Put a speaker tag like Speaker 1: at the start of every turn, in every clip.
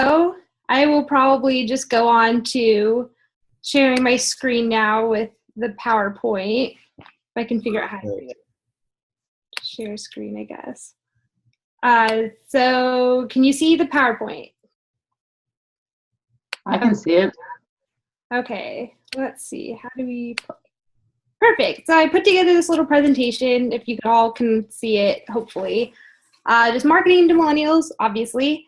Speaker 1: So I will probably just go on to sharing my screen now with the PowerPoint. If I can figure out how to do it. Share screen, I guess. So can you see the PowerPoint?
Speaker 2: I can see it.
Speaker 1: Okay, let's see. How do we play? Perfect. So I put together this little presentation, if you all can see it, hopefully. Just marketing to millennials, obviously.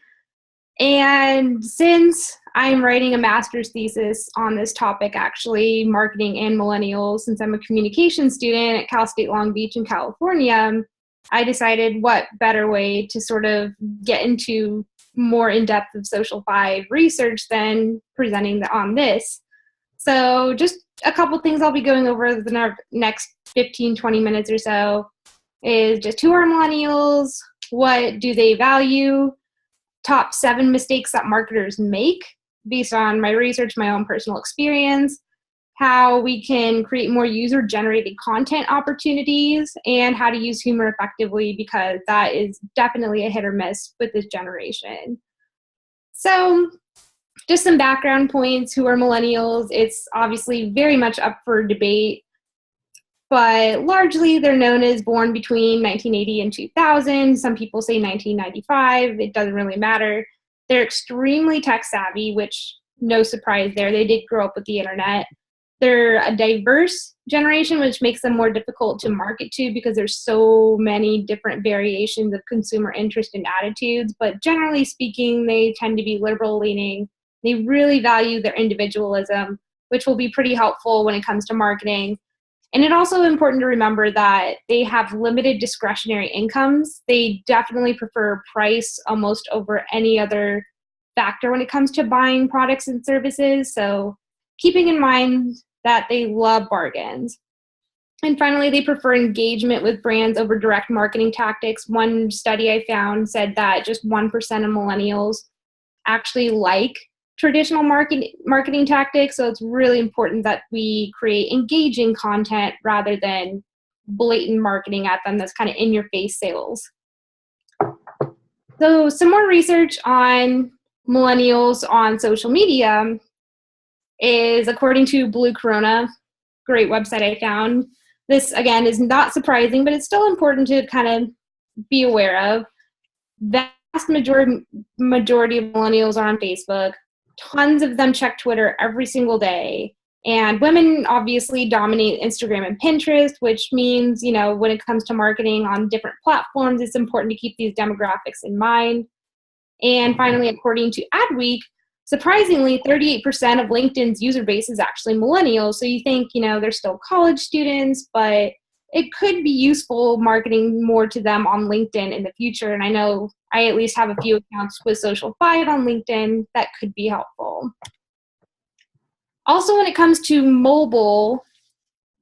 Speaker 1: And since I'm writing a master's thesis on this topic, actually, marketing and millennials, since I'm a communication student at Cal State Long Beach in California, I decided what better way to sort of get into more in-depth of Social 5 research than presenting on this. So just a couple things I'll be going over the next 15, 20 minutes or so is just who are millennials, what do they value, top 7 mistakes that marketers make based on my research, my own personal experience, how we can create more user-generated content opportunities, and how to use humor effectively, because that is definitely a hit or miss with this generation. So just some background points. Who are millennials? It's obviously very much up for debate, but largely they're known as born between 1980 and 2000. Some people say 1995. It doesn't really matter. They're extremely tech savvy, which no surprise there. They did grow up with the internet. They're a diverse generation, which makes them more difficult to market to because there's so many different variations of consumer interest and attitudes. But generally speaking, they tend to be liberal leaning. They really value their individualism, which will be pretty helpful when it comes to marketing. And it's also important to remember that they have limited discretionary incomes. They definitely prefer price almost over any other factor when it comes to buying products and services. So keeping in mind that they love bargains. And finally, they prefer engagement with brands over direct marketing tactics. One study I found said that just 1% of millennials actually like traditional marketing tactics. So it's really important that we create engaging content rather than blatant marketing at them that's kind of in-your-face sales. So some more research on millennials on social media is, according to Blue Corona, great website I found. This, again, is not surprising, but it's still important to kind of be aware of. Vast majority of millennials are on Facebook. Tons of them check Twitter every single day. And women obviously dominate Instagram and Pinterest, which means, you know, when it comes to marketing on different platforms, it's important to keep these demographics in mind. And finally, according to Adweek, surprisingly, 38% of LinkedIn's user base is actually millennials. So you think, you know, they're still college students, but it could be useful marketing more to them on LinkedIn in the future. And I know I at least have a few accounts with Social 5 on LinkedIn that could be helpful. Also, when it comes to mobile,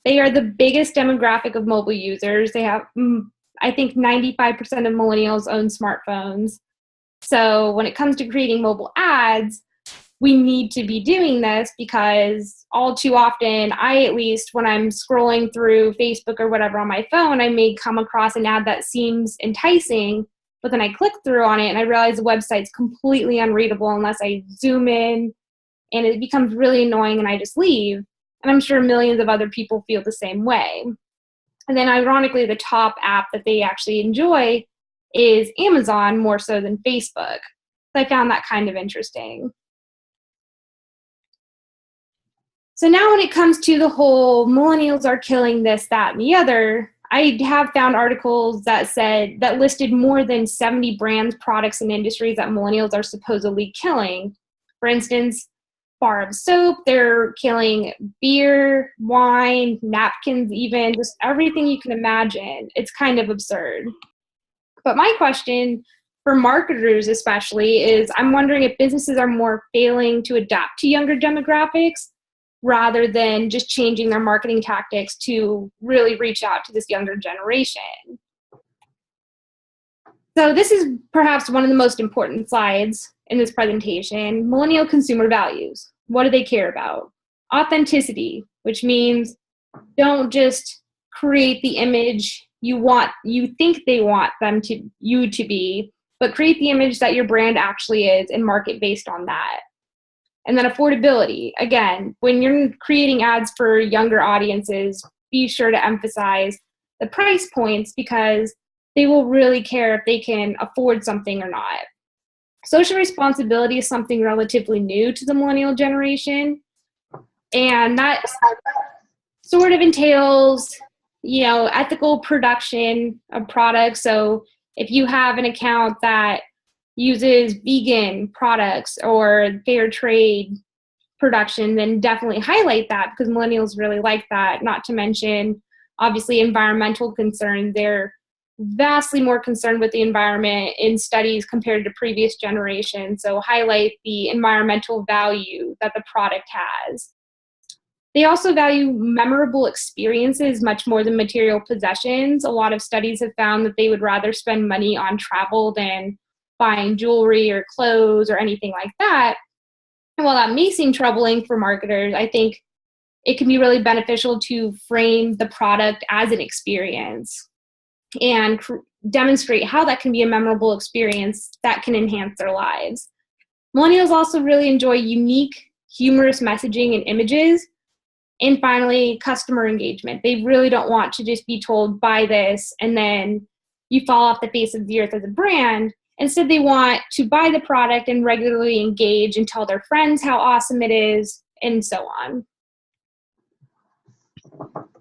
Speaker 1: they are the biggest demographic of mobile users. They have, I think, 95% of millennials own smartphones. So when it comes to creating mobile ads, we need to be doing this because all too often, I at least, when I'm scrolling through Facebook or whatever on my phone, I may come across an ad that seems enticing, but then I click through on it and I realize the website's completely unreadable unless I zoom in, and it becomes really annoying and I just leave. And I'm sure millions of other people feel the same way. And then ironically, the top app that they actually enjoy is Amazon more so than Facebook. So I found that kind of interesting. So now when it comes to the whole millennials are killing this, that, and the other, I have found articles that listed more than 70 brands, products, and industries that millennials are supposedly killing. For instance, bar of soap, they're killing beer, wine, napkins even, just everything you can imagine. It's kind of absurd. But my question for marketers especially is, I'm wondering if businesses are more failing to adapt to younger demographics rather than just changing their marketing tactics to really reach out to this younger generation. So this is perhaps one of the most important slides in this presentation. Millennial consumer values. What do they care about? Authenticity, which means don't just create the image you think they want you to be, but create the image that your brand actually is and market based on that. And then affordability. Again, when you're creating ads for younger audiences, be sure to emphasize the price points because they will really care if they can afford something or not. Social responsibility is something relatively new to the millennial generation. And that sort of entails, ethical production of products. So if you have an account that uses vegan products or fair trade production, then definitely highlight that because millennials really like that. Not to mention, obviously, environmental concerns. They're vastly more concerned with the environment in studies compared to previous generations. So highlight the environmental value that the product has. They also value memorable experiences much more than material possessions. A lot of studies have found that they would rather spend money on travel than buying jewelry or clothes or anything like that. And while that may seem troubling for marketers, I think it can be really beneficial to frame the product as an experience and demonstrate how that can be a memorable experience that can enhance their lives. Millennials also really enjoy unique, humorous messaging and images. And finally, customer engagement. They really don't want to just be told, buy this, and then you fall off the face of the earth as a brand. Instead, they want to buy the product and regularly engage and tell their friends how awesome it is, and so on.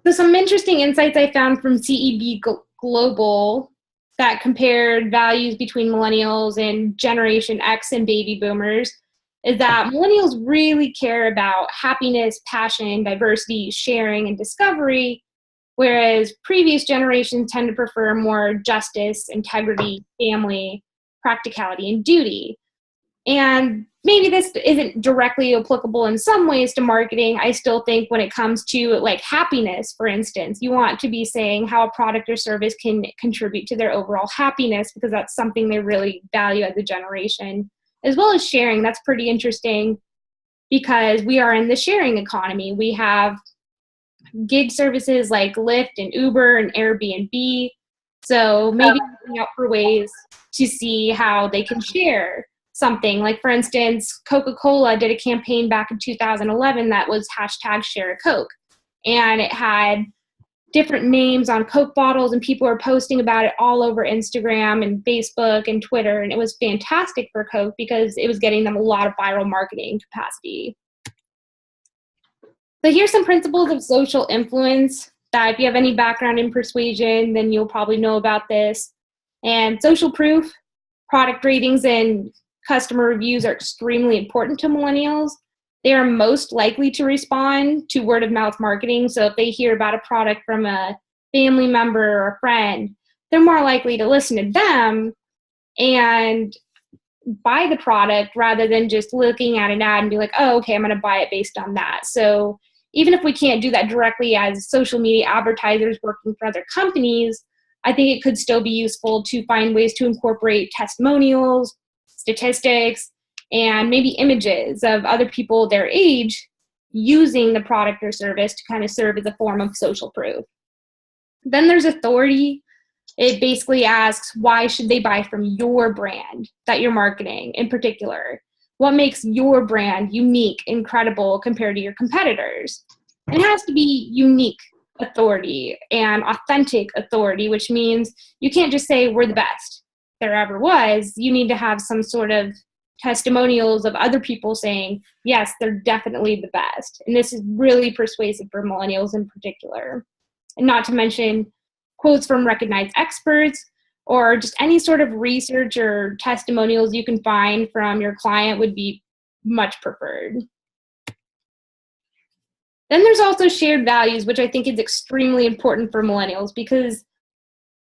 Speaker 1: So some interesting insights I found from CEB Global that compared values between millennials and Generation X and baby boomers is that millennials really care about happiness, passion, diversity, sharing, and discovery, whereas previous generations tend to prefer more justice, integrity, family, practicality, and duty. And maybe this isn't directly applicable in some ways to marketing. I still think when it comes to like happiness, for instance, you want to be saying how a product or service can contribute to their overall happiness because that's something they really value as a generation, as well as sharing. That's pretty interesting because we are in the sharing economy. We have gig services like Lyft and Uber and Airbnb. So maybe looking out for ways to see how they can share something. Like, for instance, Coca-Cola did a campaign back in 2011 that was #ShareACoke. And it had different names on Coke bottles, and people were posting about it all over Instagram and Facebook and Twitter. And it was fantastic for Coke because it was getting them a lot of viral marketing capacity. So here's some principles of social influence that if you have any background in persuasion, then you'll probably know about this. And social proof, product ratings, and customer reviews are extremely important to millennials. They are most likely to respond to word of mouth marketing. So if they hear about a product from a family member or a friend, they're more likely to listen to them and buy the product rather than just looking at an ad and be like, oh, okay, I'm going to buy it based on that. So even if we can't do that directly as social media advertisers working for other companies, I think it could still be useful to find ways to incorporate testimonials, statistics, and maybe images of other people their age using the product or service to kind of serve as a form of social proof. Then there's authority. It basically asks, why should they buy from your brand that you're marketing in particular? What makes your brand unique, incredible compared to your competitors? And it has to be unique authority and authentic authority, which means you can't just say we're the best there ever was. You need to have some sort of testimonials of other people saying, yes, they're definitely the best. And this is really persuasive for millennials in particular. And not to mention quotes from recognized experts or just any sort of research or testimonials you can find from your client would be much preferred. Then there's also shared values, which I think is extremely important for millennials because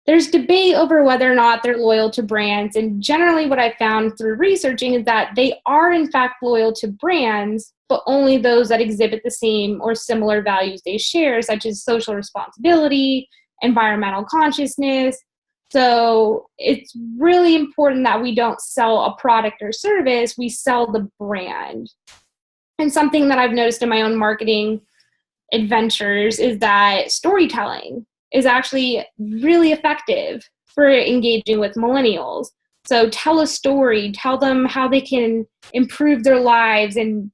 Speaker 1: there's debate over whether or not they're loyal to brands. And generally what I found through researching is that they are in fact loyal to brands, but only those that exhibit the same or similar values they share, such as social responsibility, environmental consciousness. So it's really important that we don't sell a product or service, we sell the brand. And something that I've noticed in my own marketing adventures is that storytelling is actually really effective for engaging with millennials. So tell a story, tell them how they can improve their lives, and,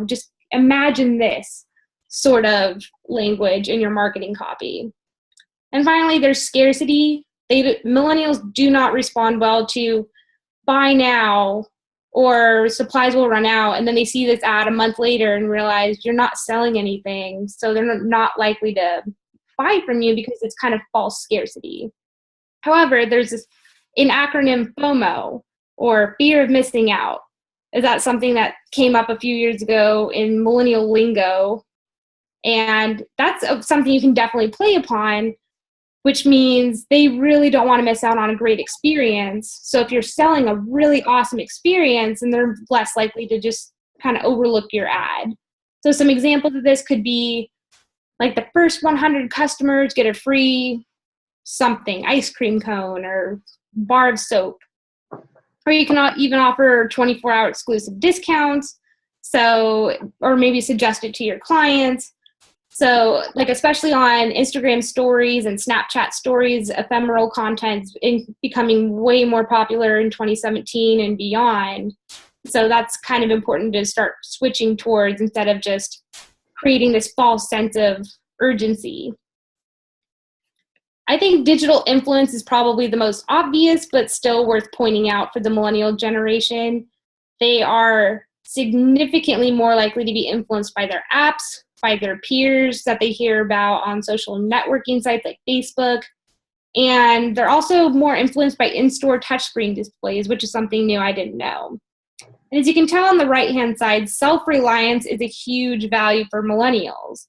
Speaker 1: just imagine this sort of language in your marketing copy. And finally, there's scarcity. Millennials do not respond well to buy now or supplies will run out, and then they see this ad a month later and realize you're not selling anything, so they're not likely to buy from you because it's kind of false scarcity. However, there's an acronym FOMO, or fear of missing out. Is that something that came up a few years ago in millennial lingo? And that's something you can definitely play upon, which means they really don't want to miss out on a great experience. So if you're selling a really awesome experience, then they're less likely to just kind of overlook your ad. So some examples of this could be like the first 100 customers get a free something, ice cream cone or bar of soap. Or you can even offer 24-hour exclusive discounts. Or maybe suggest it to your clients. So, especially on Instagram stories and Snapchat stories, ephemeral content is becoming way more popular in 2017 and beyond. So that's kind of important to start switching towards, instead of just creating this false sense of urgency. I think digital influence is probably the most obvious, but still worth pointing out for the millennial generation. They are significantly more likely to be influenced by their apps, by their peers that they hear about on social networking sites like Facebook. And they're also more influenced by in-store touchscreen displays, which is something new I didn't know. And as you can tell on the right-hand side, self-reliance is a huge value for millennials.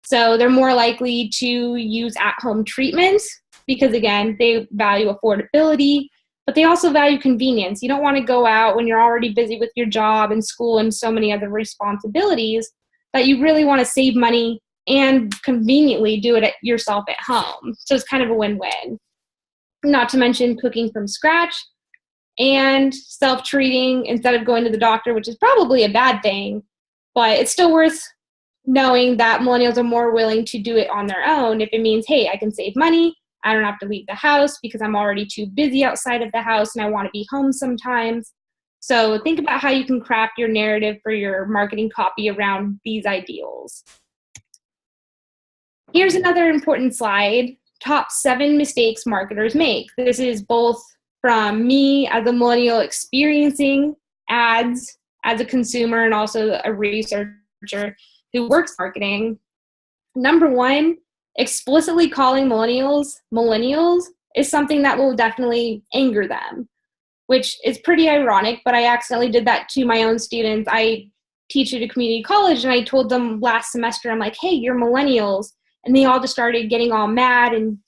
Speaker 1: So they're more likely to use at-home treatments because, again, they value affordability, but they also value convenience. You don't want to go out when you're already busy with your job and school and so many other responsibilities, that you really want to save money and conveniently do it yourself at home. So it's kind of a win-win. Not to mention cooking from scratch and self-treating instead of going to the doctor, which is probably a bad thing, but it's still worth knowing that millennials are more willing to do it on their own if it means, hey, I can save money, I don't have to leave the house because I'm already too busy outside of the house and I want to be home sometimes. So think about how you can craft your narrative for your marketing copy around these ideals. Here's another important slide, top 7 mistakes marketers make. This is both from me as a millennial experiencing ads as a consumer and also a researcher who works marketing. Number 1, explicitly calling millennials is something that will definitely anger them, which is pretty ironic, but I accidentally did that to my own students. I teach at a community college, and I told them last semester, I'm like, hey, you're millennials. And they all just started getting all mad and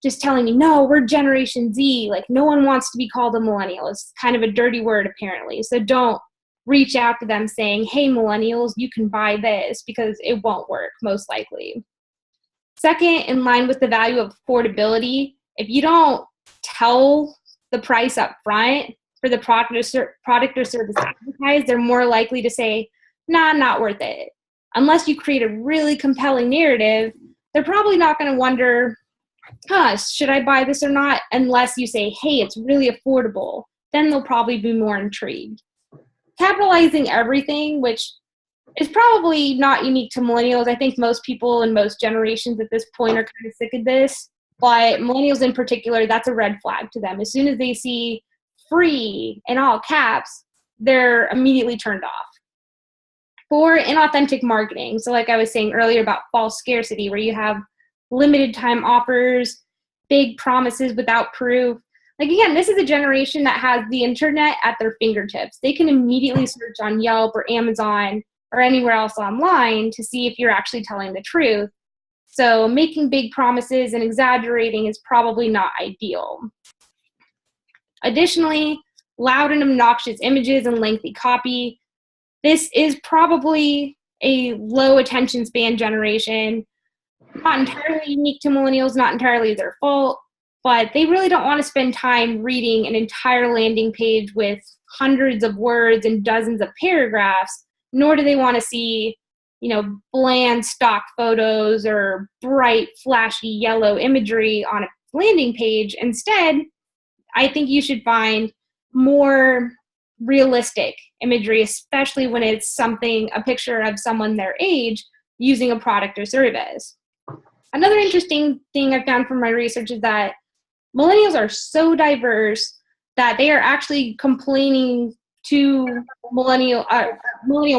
Speaker 1: just telling me, no, we're Generation Z. Like, no one wants to be called a millennial. It's kind of a dirty word, apparently. So don't reach out to them saying, hey, millennials, you can buy this, because it won't work, most likely. Second, in line with the value of affordability, if you don't tell the price up front for the product or service advertised, they're more likely to say, nah, not worth it. Unless you create a really compelling narrative, they're probably not going to wonder, should I buy this or not? Unless you say, hey, it's really affordable. Then they'll probably be more intrigued. Capitalizing everything, which is probably not unique to millennials. I think most people in most generations at this point are kind of sick of this. But millennials in particular, that's a red flag to them. As soon as they see free in all caps, they're immediately turned off. For inauthentic marketing, so like I was saying earlier about false scarcity, where you have limited time offers, big promises without proof. Like, again, this is a generation that has the internet at their fingertips. They can immediately search on Yelp or Amazon or anywhere else online to see if you're actually telling the truth. So making big promises and exaggerating is probably not ideal. Additionally, loud and obnoxious images and lengthy copy. This is probably a low attention span generation. Not entirely unique to millennials, not entirely their fault, but they really don't want to spend time reading an entire landing page with hundreds of words and dozens of paragraphs, nor do they want to see, bland stock photos or bright, flashy yellow imagery on a landing page. Instead, I think you should find more realistic imagery, especially when it's a picture of someone their age using a product or service. Another interesting thing I found from my research is that millennials are so diverse that they are actually complaining to millennial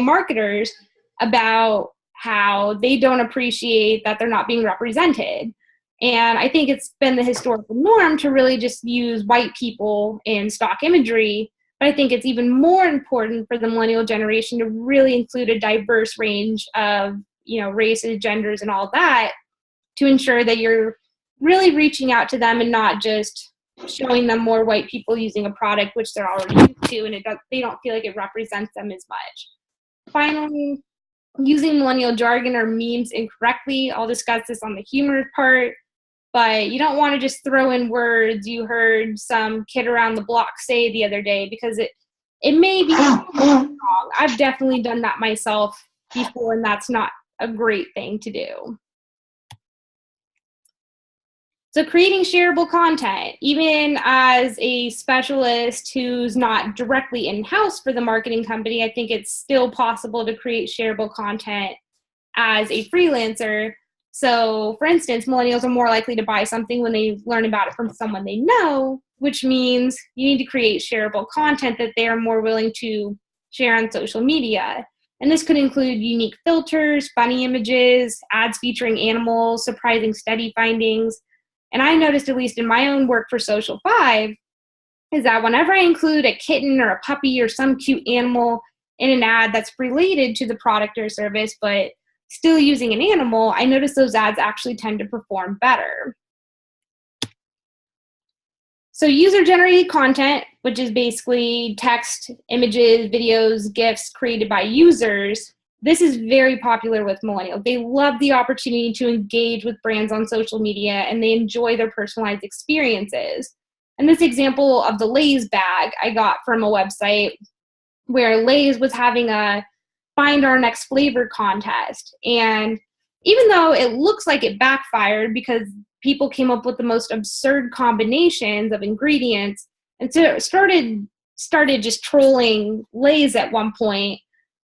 Speaker 1: marketers about how they don't appreciate that they're not being represented. And I think it's been the historical norm to really just use white people in stock imagery. But I think it's even more important for the millennial generation to really include a diverse range of, races, genders, and all that to ensure that you're really reaching out to them and not just showing them more white people using a product which they're already used to, and they don't feel like it represents them as much. Finally, using millennial jargon or memes incorrectly. I'll discuss this on the humor part, but you don't want to just throw in words you heard some kid around the block say the other day, because it may be wrong. I've definitely done that myself before, and that's not a great thing to do. So creating shareable content, even as a specialist who's not directly in-house for the marketing company, I think it's still possible to create shareable content as a freelancer. So for instance, millennials are more likely to buy something when they learn about it from someone they know, which means you need to create shareable content that they are more willing to share on social media. And this could include unique filters, funny images, ads featuring animals, surprising study findings. And I noticed, at least in my own work for Social 5, is that whenever I include a kitten or a puppy or some cute animal in an ad that's related to the product or service, but still using an animal, I notice those ads actually tend to perform better. So user-generated content, which is basically text, images, videos, GIFs created by users, this is very popular with millennials. They love the opportunity to engage with brands on social media, and they enjoy their personalized experiences. And this example of the Lay's bag I got from a website where Lay's was having a Find Our Next Flavor contest. And even though it looks like it backfired because people came up with the most absurd combinations of ingredients, and so it started just trolling Lay's at one point,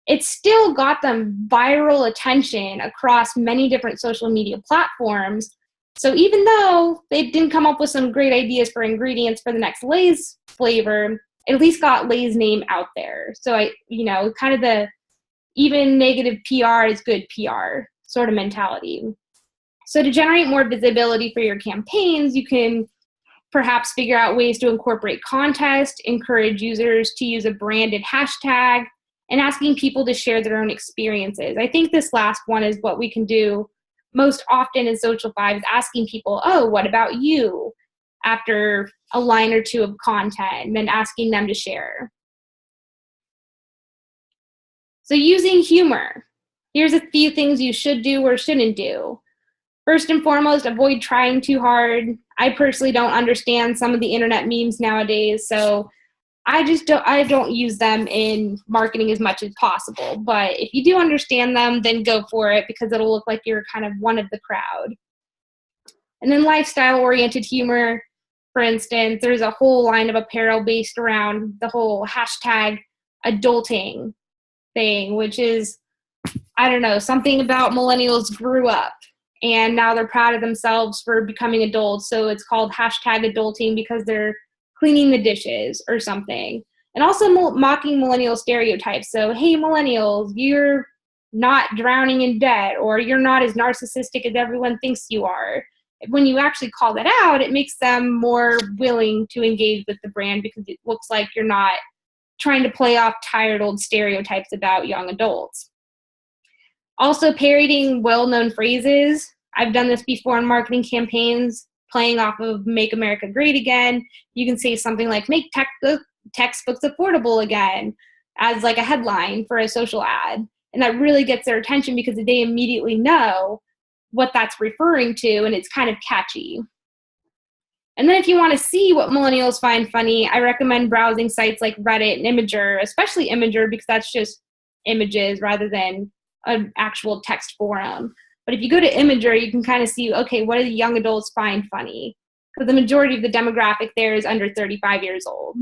Speaker 1: it still got them viral attention across many different social media platforms. So even though they didn't come up with some great ideas for ingredients for the next Lay's flavor, it at least got Lay's name out there. So kind of the even negative PR is good PR sort of mentality. So to generate more visibility for your campaigns, you can perhaps figure out ways to incorporate contests, encourage users to use a branded hashtag, and asking people to share their own experiences. I think this last one is what we can do most often in Social 5, is asking people, oh, what about you? After a line or two of content, and then asking them to share. So using humor. Here's a few things you should do or shouldn't do. First and foremost, avoid trying too hard. I personally don't understand some of the internet memes nowadays, so I don't use them in marketing as much as possible. But if you do understand them, then go for it, because it'll look like you're kind of one of the crowd. And then lifestyle-oriented humor. For instance, there's a whole line of apparel based around the whole hashtag adulting thing, which is, I don't know, something about millennials grew up and now they're proud of themselves for becoming adults. So it's called hashtag adulting because they're cleaning the dishes or something. And also mocking millennial stereotypes. So, hey, millennials, you're not drowning in debt, or you're not as narcissistic as everyone thinks you are. When you actually call that out, it makes them more willing to engage with the brand, because it looks like you're not trying to play off tired old stereotypes about young adults. Also, parodying well-known phrases. I've done this before in marketing campaigns, playing off of Make America Great Again. You can say something like, make textbooks affordable again, as like a headline for a social ad. And that really gets their attention because they immediately know what that's referring to, and it's kind of catchy. And then if you want to see what millennials find funny, I recommend browsing sites like Reddit and Imgur, especially Imgur, because that's just images rather than an actual text forum. But if you go to Imgur, you can kind of see, okay, what do the young adults find funny? because the majority of the demographic there is under 35 years old.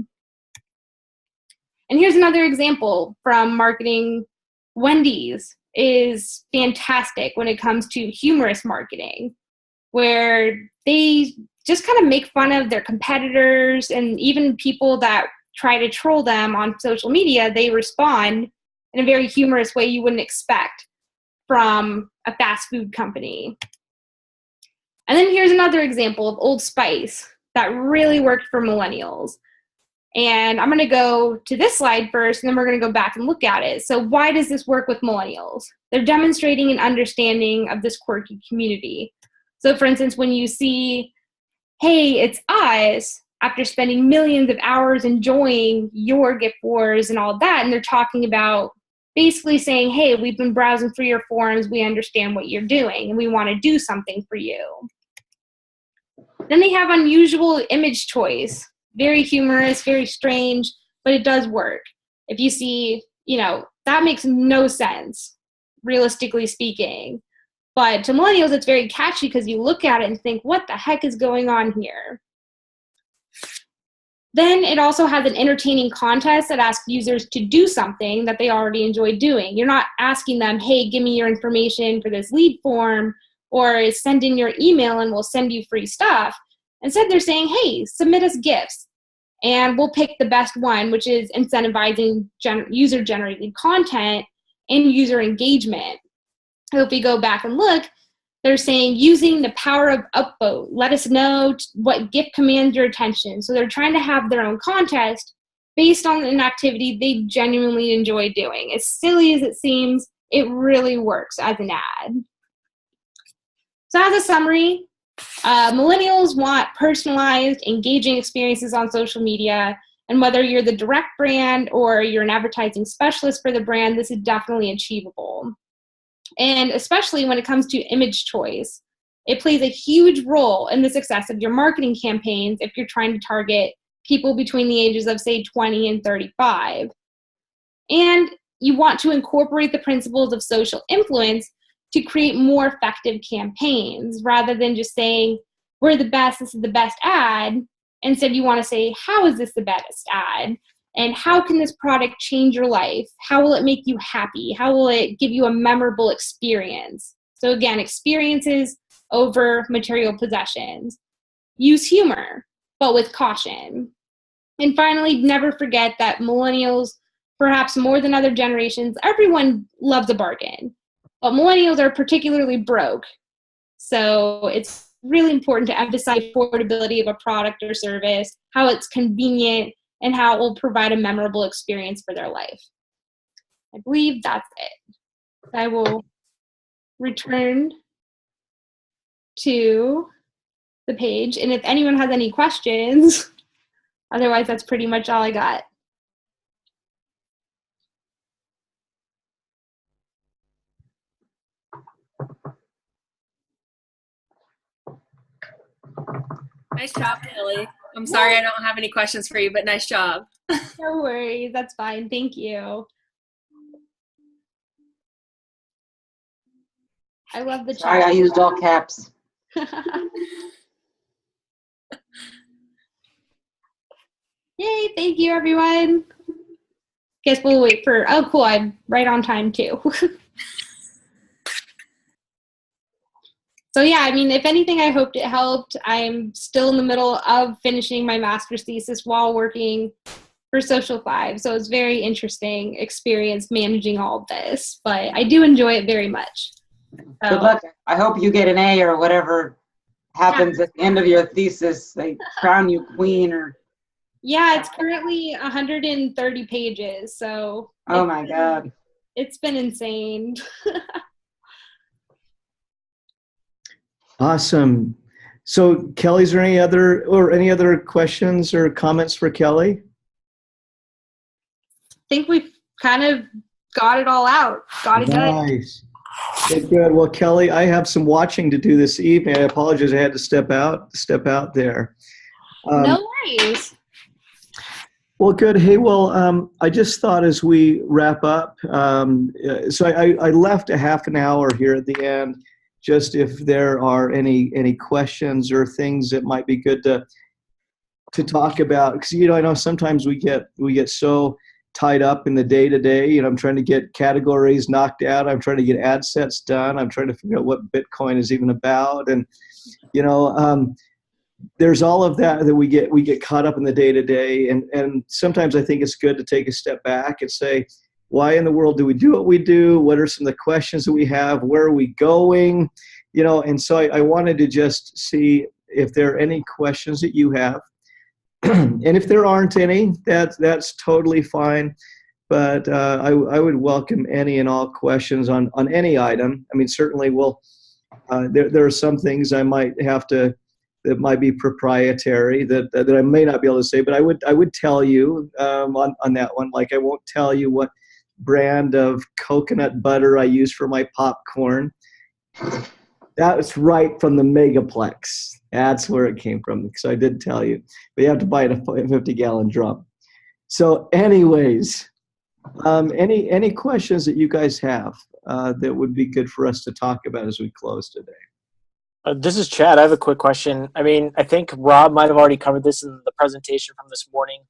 Speaker 1: And here's another example from marketing. Wendy's is fantastic when it comes to humorous marketing, where they just kind of make fun of their competitors, and even people that try to troll them on social media, they respond in a very humorous way you wouldn't expect from a fast food company. And then here's another example of Old Spice that really worked for millennials. And I'm going to go to this slide first, and then we're going to go back and look at it. So why does this work with millennials? They're demonstrating an understanding of this quirky community. So for instance, when you see, hey, it's us, after spending millions of hours enjoying your gift wars and all that, and they're talking about basically saying, hey, we've been browsing through your forums, we understand what you're doing, and we want to do something for you. Then they have unusual image choice. Very humorous, very strange, but it does work. If you see, that makes no sense, realistically speaking. But to millennials, it's very catchy because you look at it and think, what the heck is going on here? Then it also has an entertaining contest that asks users to do something that they already enjoy doing. You're not asking them, hey, give me your information for this lead form, or send in your email and we'll send you free stuff. Instead, they're saying, hey, submit us gifts, and we'll pick the best one, which is incentivizing user-generated content and user engagement. So if we go back and look, they're saying using the power of upvote, let us know what gift commands your attention. So they're trying to have their own contest based on an activity they genuinely enjoy doing. As silly as it seems, it really works as an ad. So as a summary, millennials want personalized, engaging experiences on social media. And whether you're the direct brand or you're an advertising specialist for the brand, this is definitely achievable. And especially when it comes to image choice, it plays a huge role in the success of your marketing campaigns if you're trying to target people between the ages of, say, 20 and 35. And you want to incorporate the principles of social influence to create more effective campaigns rather than just saying, we're the best, this is the best ad. Instead, you want to say, how is this the best ad? And how can this product change your life? How will it make you happy? How will it give you a memorable experience? So again, experiences over material possessions. Use humor, but with caution. And finally, never forget that millennials, perhaps more than other generations, everyone loves a bargain. But millennials are particularly broke. So it's really important to emphasize affordability of a product or service, how it's convenient, and how it will provide a memorable experience for their life. I believe that's it. I will return to the page, and if anyone has any questions, otherwise that's pretty much all I got.
Speaker 2: Nice job, Kelly. I'm sorry I don't have any questions for you, but nice job.
Speaker 1: No worries, that's fine. Thank you. I love the chat.
Speaker 3: Sorry, I used all caps.
Speaker 1: Yay, thank you, everyone. Guess we'll wait for, oh, cool, I'm right on time, too. So yeah, I mean, if anything, I hoped it helped. I'm still in the middle of finishing my master's thesis while working for Social 5. So it's very interesting experience managing all of this, but I do enjoy it very much. So,
Speaker 3: good luck. I hope you get an A or whatever happens at the end of your thesis. They crown you queen or.
Speaker 1: Yeah, it's currently 130 pages. So.
Speaker 3: Oh my God.
Speaker 1: It's been insane.
Speaker 4: Awesome. So Kelly, is there any other questions or comments for Kelly?
Speaker 1: I think we've kind of got it all out. Got it done.
Speaker 4: Nice. Good. Well, Kelly, I have some watching to do this evening. I apologize. I had to step out there.
Speaker 1: No worries.
Speaker 4: Well, good. Hey, well, I just thought as we wrap up, so I left a half an hour here at the end just if there are any questions or things that might be good to talk about, because I know sometimes we get so tied up in the day-to-day. I'm trying to get categories knocked out. I'm trying to get ad sets done. I'm trying to figure out what Bitcoin is even about, and there's all of that we get caught up in the day-to-day, and sometimes I think it's good to take a step back and say, why in the world do we do what we do? What are some of the questions that we have? Where are we going? And so I wanted to just see if there are any questions that you have. And if there aren't any, that's totally fine. But I would welcome any and all questions on any item. I mean, certainly there are some things I might have to, that might be proprietary that I may not be able to say, but I would tell you on that one. Like, I won't tell you what brand of coconut butter I use for my popcorn. That was right from the Megaplex. That's where it came from, because I did tell you. But you have to buy it a 50-gallon drum. So anyways, any questions that you guys have that would be good for us to talk about as we close today?
Speaker 5: This is Chad. I have a quick question. I mean, I think Rob might have already covered this in the presentation from this morning,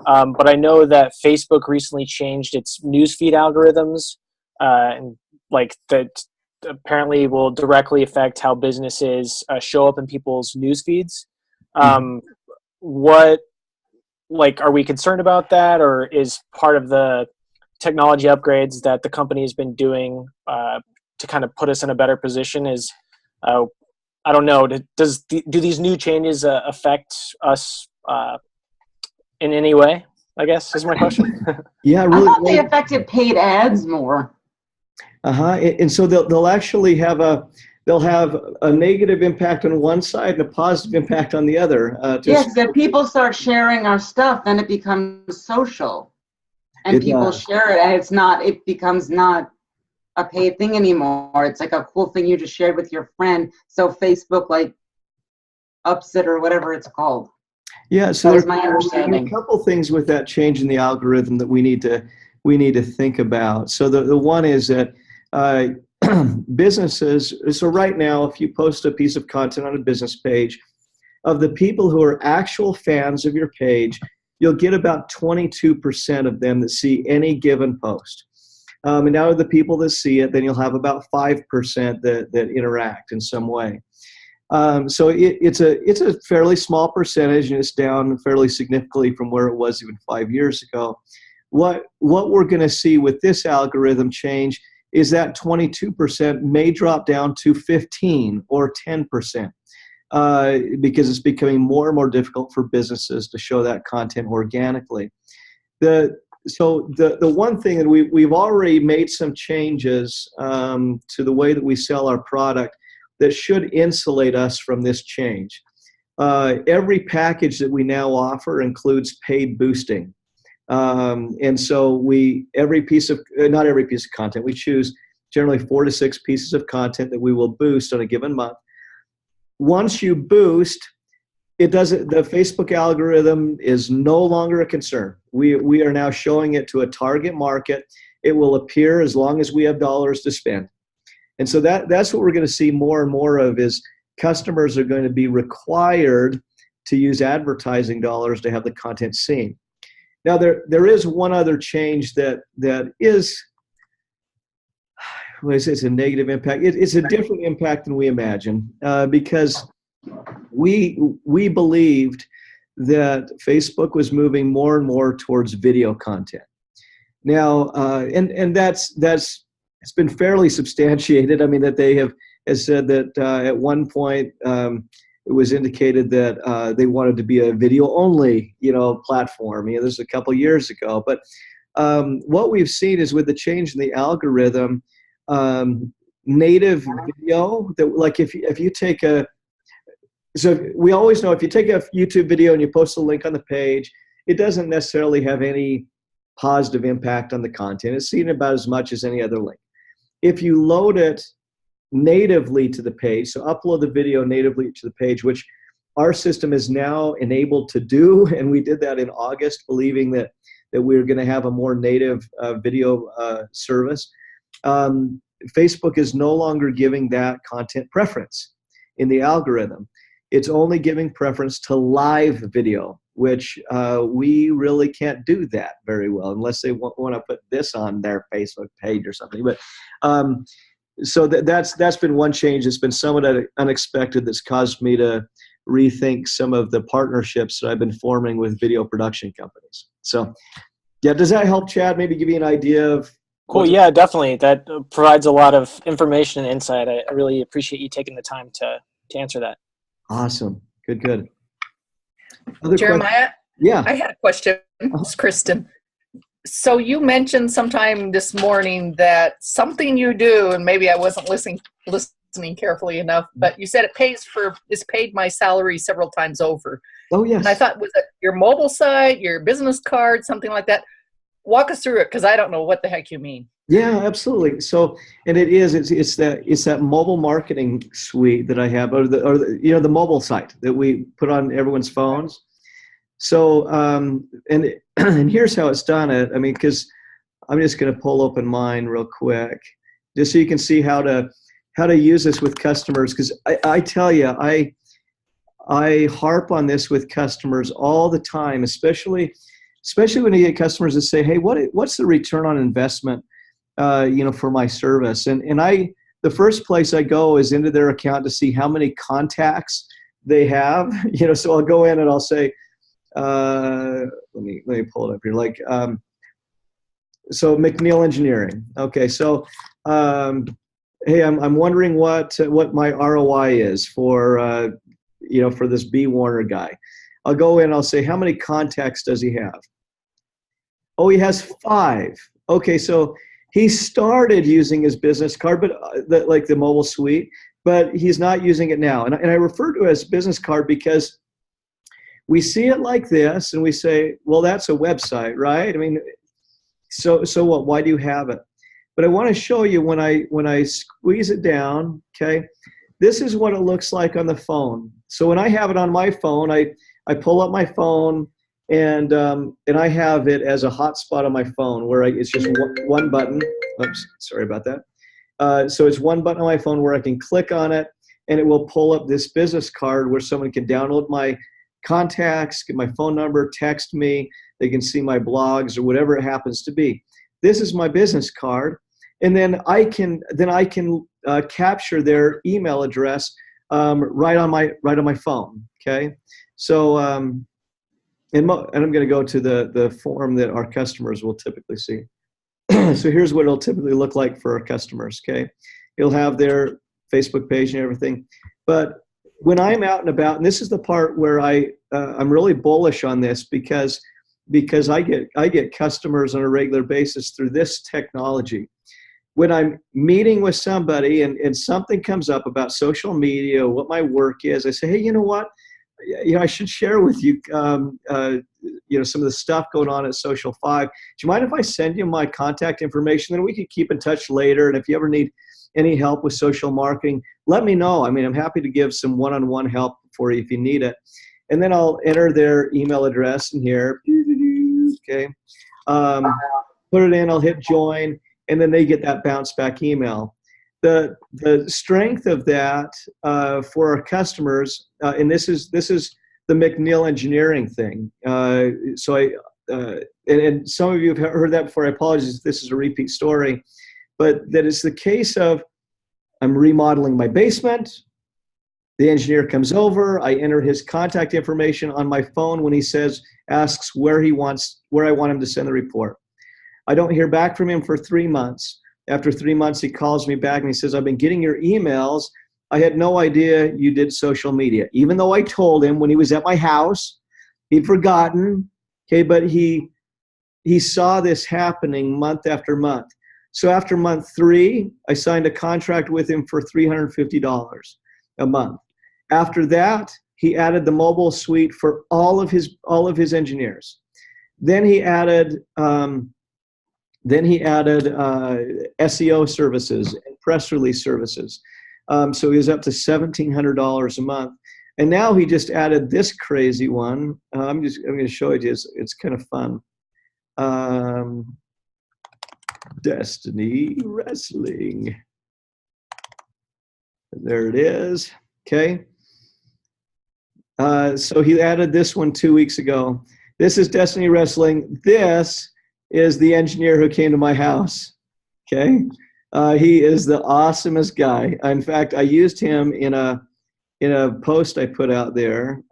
Speaker 5: but I know that Facebook recently changed its newsfeed algorithms, and like that apparently will directly affect how businesses show up in people's news feeds. What, like, are we concerned about that, or is part of the technology upgrades that the company has been doing to kind of put us in a better position? Is I don't know. Do these new changes affect us in any way? I guess is my question.
Speaker 4: Yeah,
Speaker 3: I
Speaker 4: really.
Speaker 3: thought they affected paid ads more.
Speaker 4: And so they'll actually have a negative impact on one side and a positive impact on the other.
Speaker 3: Yes, if people start sharing our stuff, then it becomes social, and people share it, and it becomes not a paid thing anymore. It's like a cool thing you just shared with your friend. So Facebook like ups it, or whatever it's called.
Speaker 4: Yeah, so
Speaker 3: that was my
Speaker 4: there's
Speaker 3: understanding.
Speaker 4: a couple things with that change in the algorithm that we need to think about. So the one is that businesses. So right now, if you post a piece of content on a business page, of the people who are actual fans of your page, you'll get about 22% of them that see any given post. And out of the people that see it, then you'll have about 5% that interact in some way. So it's a fairly small percentage, and it's down fairly significantly from where it was even 5 years ago. What we're going to see with this algorithm change is that 22% may drop down to 15 or 10%, because it's becoming more and more difficult for businesses to show that content organically. So the one thing that we've already made some changes to the way that we sell our product that should insulate us from this change. Every package that we now offer includes paid boosting. And so not every piece of content, we choose generally 4 to 6 pieces of content that we will boost on a given month. Once you boost, the Facebook algorithm is no longer a concern. We are now showing it to a target market. It will appear as long as we have dollars to spend. And so that's what we're going to see more and more of, is customers are going to be required to use advertising dollars to have the content seen. Now, there is one other change that is, it's a negative impact. It's a different impact than we imagine, because we believed that Facebook was moving more and more towards video content. Now, and that's it's been fairly substantiated. I mean, that they have said that at one point it was indicated that they wanted to be a video-only, platform. This was a couple years ago. But what we've seen is, with the change in the algorithm, native video, that, like, if you take so we always know if you take a YouTube video and you post a link on the page, it doesn't necessarily have any positive impact on the content. It's seen about as much as any other link. If you load it natively to the page, so upload the video natively to the page, which our system is now enabled to do, and we did that in August, believing that we were going to have a more native video service. Facebook is no longer giving that content preference in the algorithm. It's only giving preference to live video, which we really can't do that very well unless they want to put this on their Facebook page or something. But so that's been one change. It's been somewhat unexpected that's caused me to rethink some of the partnerships that I've been forming with video production companies. So yeah, does that help, Chad? Maybe give you an idea of
Speaker 5: Cool. Yeah, definitely. That provides a lot of information and insight. I really appreciate you taking the time to answer that.
Speaker 4: Awesome. Good. Other
Speaker 6: Jeremiah?
Speaker 4: questions? Yeah.
Speaker 6: I had a question. It's Kristen. So you mentioned sometime this morning that something you do, and maybe I wasn't listening carefully enough, but you said it's paid my salary several times over.
Speaker 4: Oh, yes.
Speaker 6: And I thought, was it your mobile site, your business card, something like that? Walk us through it, because I don't know what the heck you mean.
Speaker 4: Yeah, absolutely. So, and it's that mobile marketing suite that I have, or the mobile site that we put on everyone's phones. So, and here's how it's done. I mean, because I'm just going to pull open mine real quick, just so you can see how to use this with customers. Because I tell you, I harp on this with customers all the time, especially when you get customers that say, "Hey, what's the return on investment, for my service?" And the first place I go is into their account to see how many contacts they have. So I'll go in and I'll say, let me pull it up here. Like, so McNeil Engineering. Okay, so hey, I'm wondering what my ROI is for for this B Warner guy. I'll go in, I'll say, how many contacts does he have? Oh, he has 5. Okay, so he started using his business card, but like the mobile suite, but he's not using it now. And I refer to it as business card because we see it like this and we say, well, that's a website, right? I mean, so what? Why do you have it? But I want to show you when I squeeze it down, okay, this is what it looks like on the phone. So when I have it on my phone, I pull up my phone and I have it as a hotspot on my phone where it's just one button. Oops, sorry about that. So it's one button on my phone where I can click on it and it will pull up this business card where someone can download my contacts, get my phone number, text me, they can see my blogs or whatever it happens to be. This is my business card, and then I can capture their email address right on my phone. Okay, so and I'm going to go to the form that our customers will typically see. So here's what it'll typically look like for our customers. Okay, it'll have their Facebook page and everything, but when I'm out and about, and this is the part where I'm really bullish on this because I get customers on a regular basis through this technology. When I'm meeting with somebody and something comes up about social media, what my work is, I say, hey, you know what? I should share with you, some of the stuff going on at Social 5. Do you mind if I send you my contact information? Then we could keep in touch later. And if you ever need any help with social marketing, let me know. I mean, I'm happy to give some one-on-one help for you if you need it. And then I'll enter their email address in here. Okay. Put it in, I'll hit join, and then they get that bounce back email. The strength of that for our customers, and this is the McNeil Engineering thing. And some of you have heard that before. I apologize if this is a repeat story. But that is the case of I'm remodeling my basement. The engineer comes over. I enter his contact information on my phone when he asks where I want him to send the report. I don't hear back from him for 3 months. After 3 months, he calls me back and he says, I've been getting your emails. I had no idea you did social media. Even though I told him when he was at my house, he'd forgotten. Okay, but he saw this happening month after month. So after month 3, I signed a contract with him for $350 a month. After that, he added the mobile suite for all of his engineers. Then he added SEO services and press release services. So he was up to $1,700 a month. And now he just added this crazy one. I'm going to show it to you. It's kind of fun. Destiny Wrestling. There it is. Okay. So he added this one 2 weeks ago. This is Destiny Wrestling. This is the engineer who came to my house. Okay. He is the awesomest guy. In fact, I used him in a post I put out there.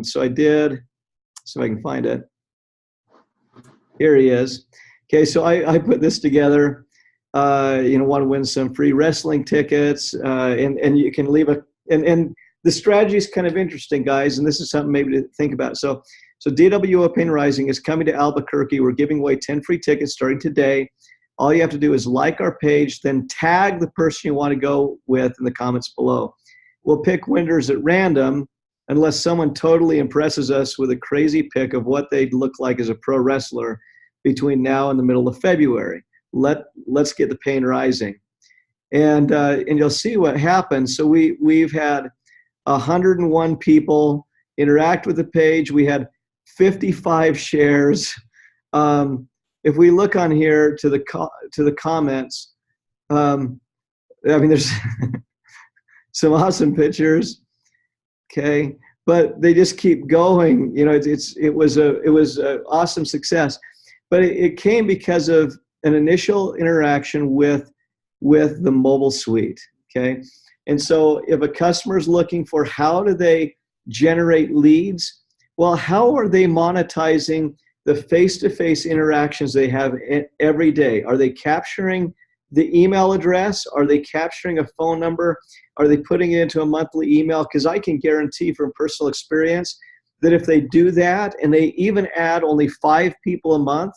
Speaker 4: So I did, so I can find it. Here he is. Okay, so I put this together. Want to win some free wrestling tickets, and you can leave and the strategy is kind of interesting, guys, and this is something maybe to think about. So DWO Pain Rising is coming to Albuquerque. We're giving away 10 free tickets starting today. All you have to do is like our page, then tag the person you want to go with in the comments below. We'll pick winners at random unless someone totally impresses us with a crazy pic of what they'd look like as a pro wrestler between now and the middle of February. Let's get the pain rising. And you'll see what happens. So we've had 101 people interact with the page. We had 55 shares. If we look on here to the comments, there's some awesome pictures. Okay, but they just keep going. It was an awesome success, but it came because of an initial interaction with the mobile suite. Okay, and so if a customer is looking for how do they generate leads, well, how are they monetizing the face-to-face interactions they have every day? Are they capturing the email address? Are they capturing a phone number? Are they putting it into a monthly email? Because I can guarantee from personal experience that if they do that and they even add only 5 people a month,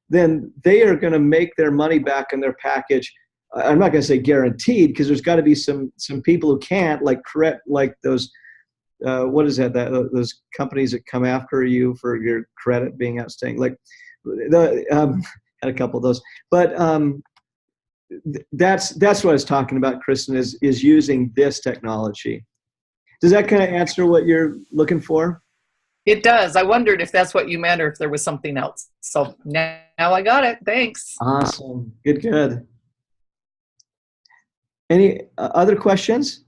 Speaker 4: then they are going to make their money back in their package. I'm not going to say guaranteed, because there's got to be some people who can't, like those what is that? Those companies that come after you for your credit being outstanding. Like had a couple of those, but that's what I was talking about, Kristen. Is using this technology. Does that kind of answer what you're looking for?
Speaker 6: It does. I wondered if that's what you meant or if there was something else. So now I got it. Thanks.
Speaker 4: Awesome. Good. Any other questions?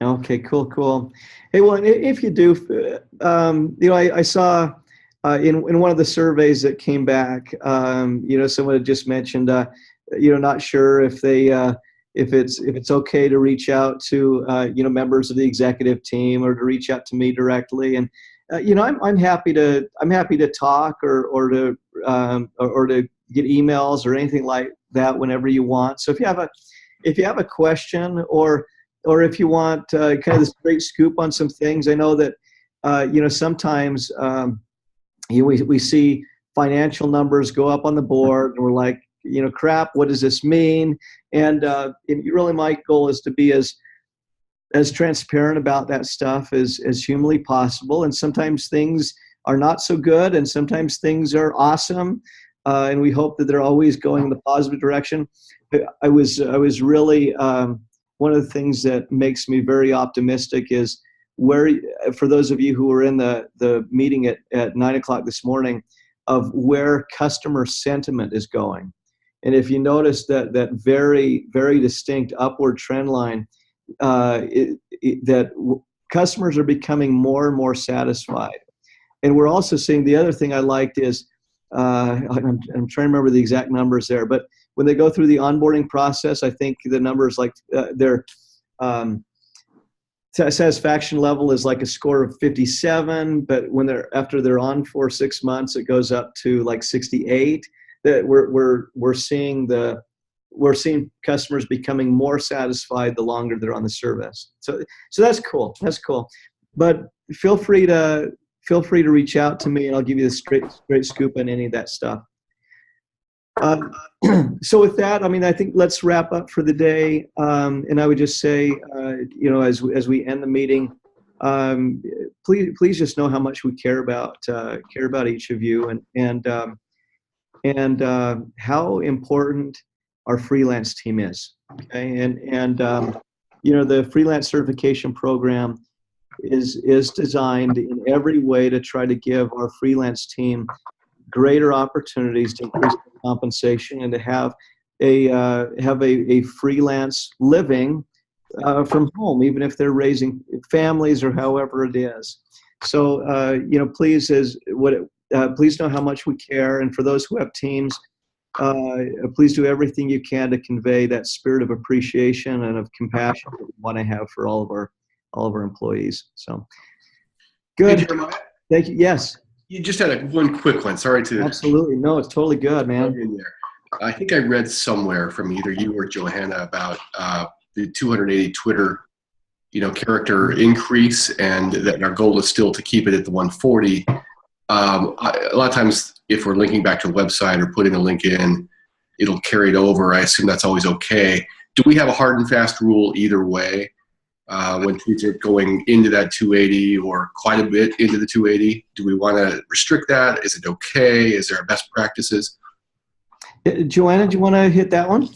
Speaker 4: Okay, cool. Hey, well, if you do, I saw in one of the surveys that came back, someone had just mentioned, not sure if they if it's okay to reach out to members of the executive team or to reach out to me directly, and I'm happy to talk or to get emails or anything like that whenever you want. So if you have a question or if you want kind of this great scoop on some things, I know that sometimes we see financial numbers go up on the board and we're like, crap, what does this mean? And really my goal is to be as transparent about that stuff as humanly possible. And sometimes things are not so good and sometimes things are awesome. And we hope that they're always going in the positive direction. I was really, one of the things that makes me very optimistic is for those of you who were in the meeting at 9:00 this morning, of where customer sentiment is going. And if you notice that very, very distinct upward trend line, that customers are becoming more and more satisfied. And we're also seeing, the other thing I liked is, I'm trying to remember the exact numbers there, but when they go through the onboarding process, I think the numbers like their satisfaction level is like a score of 57, but when after they're on for 6 months, it goes up to like 68. That we're seeing customers becoming more satisfied the longer they're on the service. So that's cool. But feel free to reach out to me and I'll give you the straight scoop on any of that stuff. So with that, I think let's wrap up for the day. And I would just say, as we end the meeting, please just know how much we care about each of you and how important our freelance team is. Okay, and the freelance certification program is designed in every way to try to give our freelance team greater opportunities to increase their compensation and to have a freelance living from home, even if they're raising families or however it is. So please please know how much we care, and for those who have teams, please do everything you can to convey that spirit of appreciation and of compassion that we want to have for all of our employees. So good.
Speaker 7: Hey, Jeremiah,
Speaker 4: thank you. Yes.
Speaker 7: you just had one quick one. Sorry to
Speaker 4: Absolutely. No, it's totally good, man.
Speaker 7: in there. I think I read somewhere from either you or Johanna about the 280 Twitter, character increase, and that our goal is still to keep it at the 140. A lot of times, if we're linking back to a website or putting a link in, it'll carry it over. I assume that's always okay. Do we have a hard and fast rule either way when tweets are going into that 280 or quite a bit into the 280? Do we want to restrict that? Is it okay? Is there best practices?
Speaker 4: Joanna, do you want to hit that one?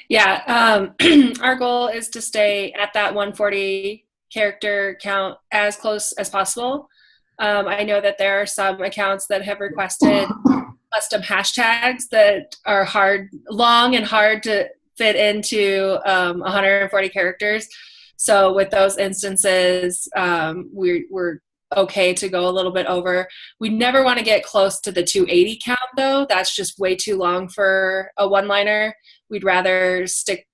Speaker 2: Yeah, our goal is to stay at that 140 character count as close as possible. I know that there are some accounts that have requested custom hashtags that are long and hard to fit into 140 characters. So with those instances, we're okay to go a little bit over. We never want to get close to the 280 count, though. That's just way too long for a one-liner. We'd rather stick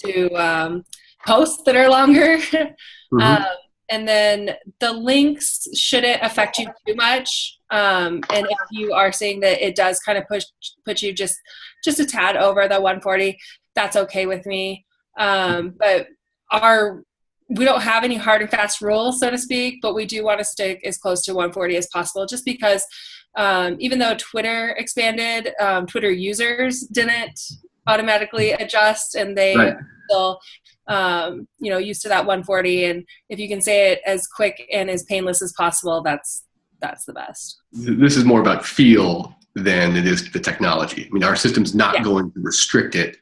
Speaker 2: to posts that are longer. Mm-hmm. And then the links shouldn't affect you too much. And if you are seeing that it does kind of put you just a tad over the 140, that's okay with me. But we don't have any hard and fast rules, so to speak, but we do want to stick as close to 140 as possible, just because even though Twitter expanded, Twitter users didn't automatically adjust, and they still used to that 140. And if you can say it as quick and as painless as possible, that's the best.
Speaker 7: This is more about feel than it is the technology. I mean, our system's not going to restrict it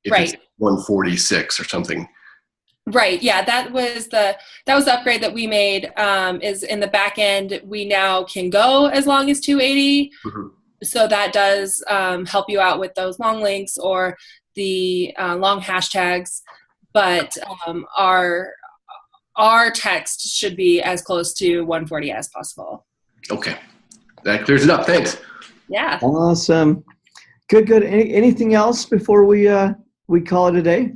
Speaker 7: if it's 146 or something.
Speaker 2: Right. Yeah, that was the upgrade that we made. Is in the back end, we now can go as long as 280. Mm-hmm. So that does help you out with those long links or the long hashtags. But our text should be as close to 140 as possible.
Speaker 7: Okay, that clears it up. Thanks.
Speaker 2: Yeah.
Speaker 4: Awesome. Good. Anything else before we call it a day?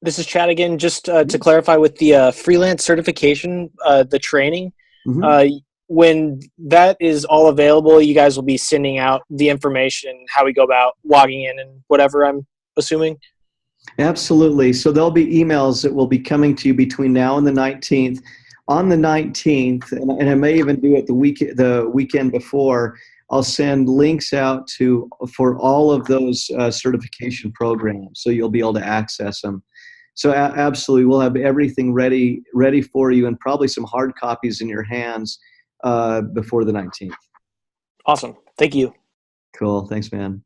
Speaker 5: This is Chad again. Just to clarify with the freelance certification, the training, mm-hmm. When that is all available, you guys will be sending out the information, how we go about logging in and whatever, I'm assuming?
Speaker 4: Absolutely. So there'll be emails that will be coming to you between now and the 19th. On the 19th, and I may even do it the weekend before, I'll send links out for all of those certification programs, so you'll be able to access them. So absolutely, we'll have everything ready for you, and probably some hard copies in your hands before the 19th.
Speaker 5: Awesome. Thank you.
Speaker 4: Cool. Thanks, man.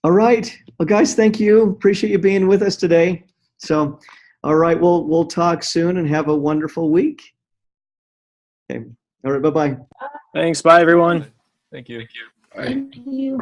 Speaker 4: All right. Well, guys, thank you. Appreciate you being with us today. So, all right, we'll talk soon, and have a wonderful week. Okay. All right. Bye-bye.
Speaker 5: Thanks. Bye, everyone.
Speaker 8: Thank you.
Speaker 7: All right.
Speaker 1: Thank you.